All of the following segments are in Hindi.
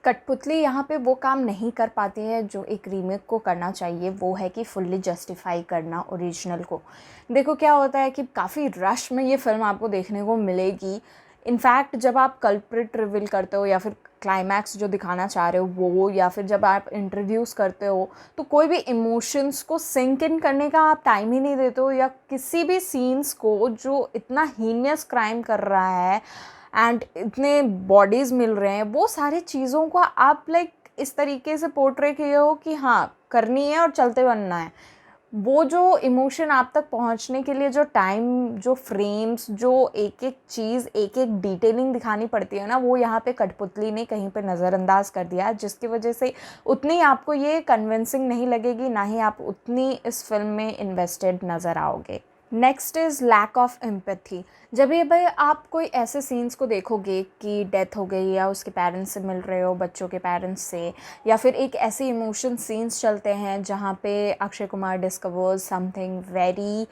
कठपुतली यहाँ पे वो काम नहीं कर पाती है जो एक रीमेक को करना चाहिए, वो है कि फुल्ली जस्टिफाई करना ओरिजिनल को। देखो क्या होता है कि काफ़ी रश में ये फ़िल्म आपको देखने को मिलेगी। इनफैक्ट जब आप कल्प्रिट रिवील करते हो या फिर क्लाइमैक्स जो दिखाना चाह रहे हो वो, या फिर जब आप इंट्रोड्यूस करते हो, तो कोई भी इमोशंस को सिंक इन करने का आप टाइम ही नहीं देते हो, या किसी भी सीन्स को जो इतना हीनियस क्राइम कर रहा है एंड इतने बॉडीज़ मिल रहे हैं, वो सारी चीज़ों को आप लाइक इस तरीके से पोर्ट्रे किए हो कि हाँ करनी है और चलते बनना है। वो जो इमोशन आप तक पहुंचने के लिए जो टाइम, जो फ्रेम्स, जो एक एक चीज़, एक एक डिटेलिंग दिखानी पड़ती है ना, वो यहाँ पे कठपुतली ने कहीं पे नज़रअंदाज कर दिया, जिसकी वजह से उतनी आपको ये कन्विंसिंग नहीं लगेगी, ना ही आप उतनी इस फिल्म में इन्वेस्टेड नज़र आओगे। Next is lack of empathy. जब ये भाई आप कोई ऐसे सीन्स को देखोगे कि डेथ हो गई या उसके पेरेंट्स से मिल रहे हो, बच्चों के पेरेंट्स से, या फिर एक ऐसे इमोशन सीन्स चलते हैं जहाँ पे Akshay Kumar discovers something very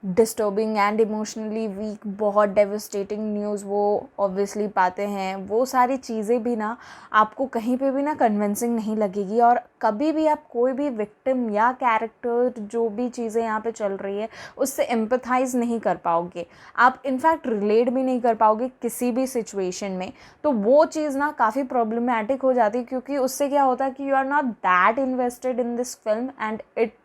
disturbing and emotionally weak, बहुत डेविस्टेटिंग न्यूज़ वो ऑब्वियसली पाते हैं, वो सारी चीज़ें भी ना आपको कहीं पे भी ना कन्विंसिंग नहीं लगेगी, और कभी भी आप कोई भी विक्टिम या कैरेक्टर, जो भी चीज़ें यहाँ पे चल रही है, उससे एम्पथाइज नहीं कर पाओगे, आप इनफैक्ट रिलेट भी नहीं कर पाओगे किसी भी सिचुएशन में। तो वो चीज़ ना काफ़ी प्रॉब्लमैटिक हो जाती है, क्योंकि उससे क्या होता है कि you are not that invested in this film and it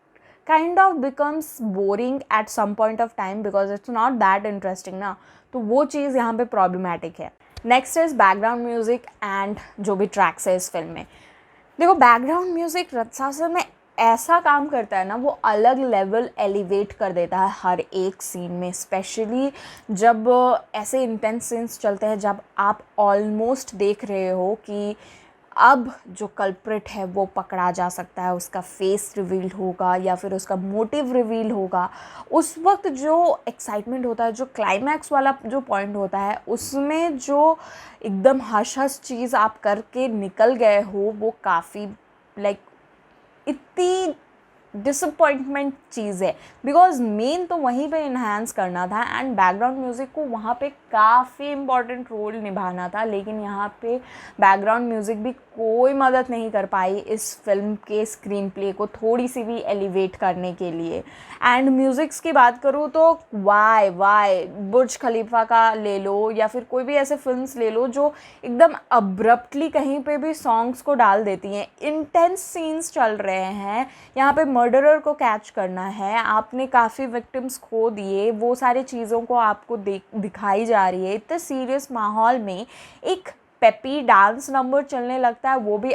kind of becomes boring at some point of time because it's not that interesting ना। तो वो चीज़ यहाँ पे problematic है। Next is background music and जो भी ट्रैक्स है इस फिल्म में। देखो बैकग्राउंड म्यूज़िक रत्सासन में ऐसा काम करता है ना, वो अलग लेवल एलिवेट कर देता है हर एक सीन में, स्पेशली जब ऐसे इंटेंस सीन्स चलते हैं, जब आप ऑलमोस्ट देख रहे हो कि अब जो कल्प्रिट है वो पकड़ा जा सकता है, उसका फेस रिवील होगा या फिर उसका मोटिव रिवील होगा। उस वक्त जो एक्साइटमेंट होता है, जो क्लाइमैक्स वाला जो पॉइंट होता है, उसमें जो एकदम हश हश चीज़ आप करके निकल गए हो, वो काफ़ी लाइक इतनी डिसअपॉइंटमेंट चीज़ है, बिकॉज मेन तो वहीं पे इन्हांस करना था एंड बैकग्राउंड म्यूज़िक को वहाँ पे काफ़ी इम्पॉर्टेंट रोल निभाना था, लेकिन यहाँ पे बैकग्राउंड म्यूज़िक भी कोई मदद नहीं कर पाई इस फिल्म के स्क्रीन प्ले को थोड़ी सी भी एलिवेट करने के लिए। एंड म्यूज़िक्स की बात करूँ तो वाई बुर्ज खलीफा का ले लो या फिर कोई भी ऐसे फिल्म्स ले लो जो एकदम अब्रप्टली कहीं पे भी सॉन्ग्स को डाल देती हैं। इंटेंस सीन्स चल रहे हैं, यहाँ पे मर्डरर को कैच करना है, आपने काफ़ी विक्टिम्स खो दिए, वो सारी चीज़ों को आपको दिखाई जा रही है। इतने सीरियस माहौल में एक पेपी डांस नंबर चलने लगता है, वो भी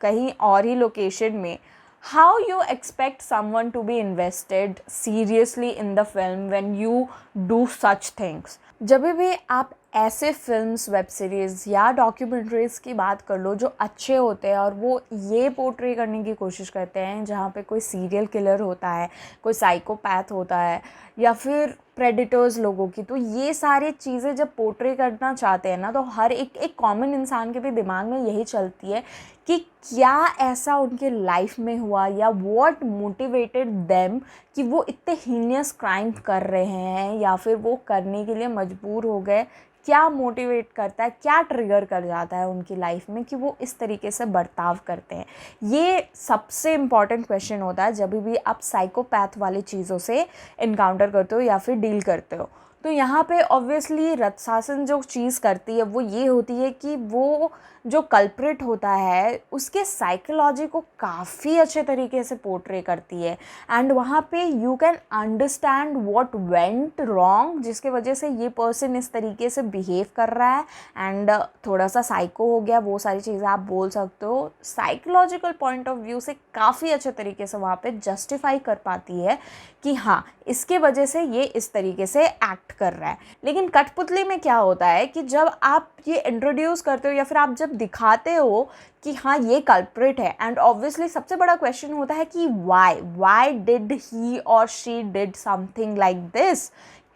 कहीं और ही लोकेशन में। How you expect someone to be invested seriously in the film when you do such things. जब भी आप ऐसे फिल्म्स, वेब सीरीज़ या डॉक्यूमेंट्रीज़ की बात कर लो जो अच्छे होते हैं और वो ये पोर्ट्रे करने की कोशिश करते हैं जहाँ पे कोई सीरियल किलर होता है, कोई साइकोपैथ होता है या फिर प्रेडिटर्स लोगों की, तो ये सारी चीज़ें जब पोर्ट्रे करना चाहते हैं ना, तो हर एक कॉमन इंसान के भी दिमाग में यही चलती है कि क्या ऐसा उनके लाइफ में हुआ या व्हाट मोटिवेटेड देम कि वो इतने हीनियस क्राइम कर रहे हैं या फिर वो करने के लिए मजबूर हो गए। क्या मोटिवेट करता है, क्या ट्रिगर कर जाता है उनकी लाइफ में कि वो इस तरीके से बर्ताव करते हैं। ये सबसे इम्पॉर्टेंट क्वेश्चन होता है जब भी आप साइकोपैथ वाली चीज़ों से इनकाउंटर करते हो या फिर डील करते हो। तो यहाँ पे ऑब्वियसली रत्सासन जो चीज़ करती है वो ये होती है कि वो जो कल्प्रिट होता है उसके साइकोलॉजी को काफ़ी अच्छे तरीके से पोर्ट्रे करती है एंड वहाँ पे you can understand what went wrong, जिसके वजह से ये पर्सन इस तरीके से बिहेव कर रहा है एंड थोड़ा सा साइको हो गया, वो सारी चीज़ें आप बोल सकते हो। साइकोलॉजिकल पॉइंट ऑफ व्यू से काफ़ी अच्छे तरीके से वहाँ पे जस्टिफाई कर पाती है कि हाँ इसके वजह से ये इस तरीके से एक्ट कर रहा है। लेकिन कठपुतली में क्या होता है कि जब आप ये इंट्रोड्यूस करते हो या फिर आप जब दिखाते हो कि हाँ ये कल्प्रिट है, एंड ऑब्वियसली सबसे बड़ा क्वेश्चन होता है कि वाई डिड ही और she did something like this,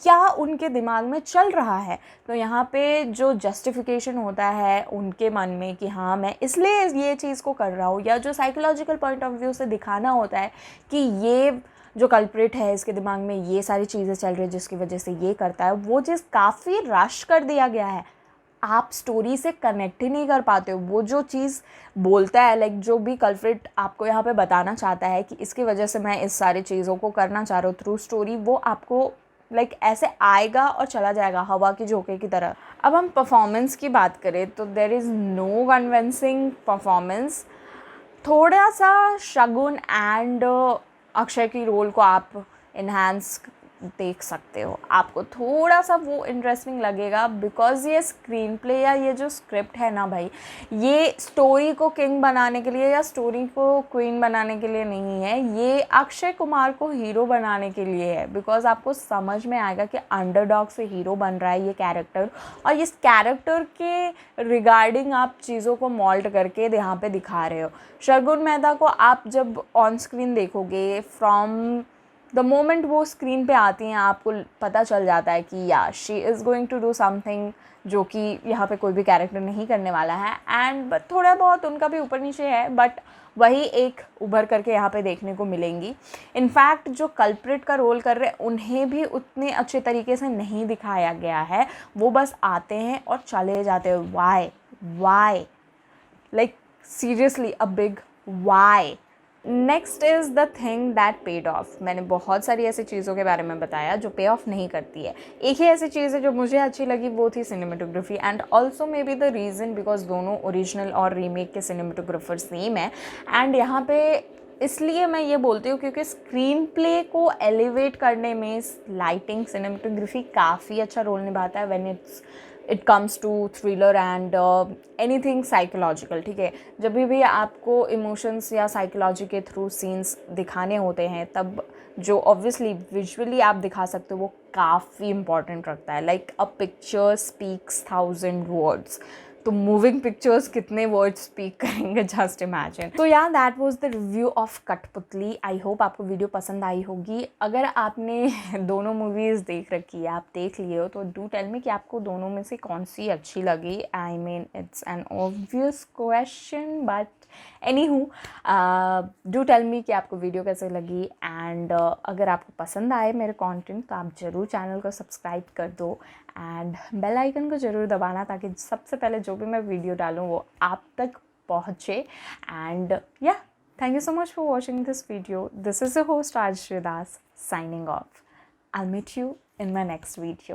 क्या उनके दिमाग में चल रहा है। तो यहाँ पे जो जस्टिफिकेशन होता है उनके मन में कि हाँ मैं इसलिए ये चीज़ को कर रहा हूँ, या जो साइकोलॉजिकल पॉइंट ऑफ व्यू से दिखाना होता है कि ये जो कल्प्रिट है इसके दिमाग में ये सारी चीज़ें चल रही है जिसकी वजह से ये करता है, वो चीज़ काफ़ी रश कर दिया गया है। आप स्टोरी से कनेक्ट ही नहीं कर पाते हो। वो जो चीज़ बोलता है, लाइक जो भी कल्प्रिट आपको यहाँ पे बताना चाहता है कि इसकी वजह से मैं इस सारी चीज़ों को करना चाह रहा हूँ थ्रू स्टोरी, वो आपको लाइक ऐसे आएगा और चला जाएगा हवा की झोंके की तरह। अब हम परफॉर्मेंस की बात करें तो there is no convincing performance. थोड़ा सा शगुन एंड अक्षय की रोल को आप इन्हांस देख सकते हो, आपको थोड़ा सा वो इंटरेस्टिंग लगेगा, बिकॉज ये स्क्रीन प्ले या ये जो स्क्रिप्ट है ना भाई, ये स्टोरी को किंग बनाने के लिए या स्टोरी को क्वीन बनाने के लिए नहीं है, ये अक्षय कुमार को हीरो बनाने के लिए है। बिकॉज आपको समझ में आएगा कि अंडरडॉग से हीरो बन रहा है ये कैरेक्टर, और इस कैरेक्टर के रिगार्डिंग आप चीज़ों को मोल्ड करके यहाँ पे दिखा रहे हो। शगुन मेहता को आप जब ऑन स्क्रीन देखोगे, फ्रॉम द मोमेंट वो स्क्रीन पे आती हैं आपको पता चल जाता है कि या she is going to do something जो कि यहाँ पे कोई भी कैरेक्टर नहीं करने वाला है। एंड बट थोड़ा बहुत उनका भी ऊपर नीचे है, बट वही एक उभर करके यहाँ पे देखने को मिलेंगी। इनफैक्ट जो कल्प्रिट का रोल कर रहे हैं उन्हें भी उतने अच्छे तरीके से नहीं दिखाया गया है, वो बस आते हैं और चले जाते हैं। Why like seriously a big why. Next is the thing that paid off. मैंने बहुत सारी ऐसी चीज़ों के बारे में बताया जो पे ऑफ नहीं करती है। एक ही ऐसी चीज़ है जो मुझे अच्छी लगी, वो थी cinematography. And also may be the reason because दोनों ओरिजिनल और रीमेक के सिनेमेटोग्राफर सेम है। एंड यहाँ पे इसलिए मैं ये बोलती हूँ क्योंकि स्क्रीन प्ले को एलिवेट करने में लाइटिंग, सिनेमेटोग्राफी काफ़ी अच्छा रोल निभाता है when it comes to thriller and anything psychological. ठीक है, जब भी आपको इमोशंस या साइकोलॉजी के थ्रू सीन्स दिखाने होते हैं, तब जो ऑब्वियसली विजुअली आप दिखा सकते हो वो काफ़ी इंपॉर्टेंट रखता है। Like a picture speaks 1000 words, तो मूविंग पिक्चर्स कितने वर्ड्स स्पीक करेंगे, जस्ट इमेजिन। तो या that was the review of Kathputli. I hope आपको वीडियो पसंद आई होगी। अगर आपने दोनों मूवीज़ देख रखी है, आप देख लिए हो, तो डू टेल मी कि आपको दोनों में से कौन सी अच्छी लगी। I mean it's an obvious question, but any हूँ डू टेल मी कि आपको वीडियो कैसे लगी। एंड अगर आपको पसंद आए मेरे कंटेंट तो आप ज़रूर चैनल को सब्सक्राइब कर दो एंड बेल आइकन को ज़रूर दबाना, ताकि सबसे पहले जो भी मैं वीडियो डालूँ वो आप तक पहुँचे। एंड या thank you so much for watching this video. This is the host RJ Das signing off. I'll meet you in my next video.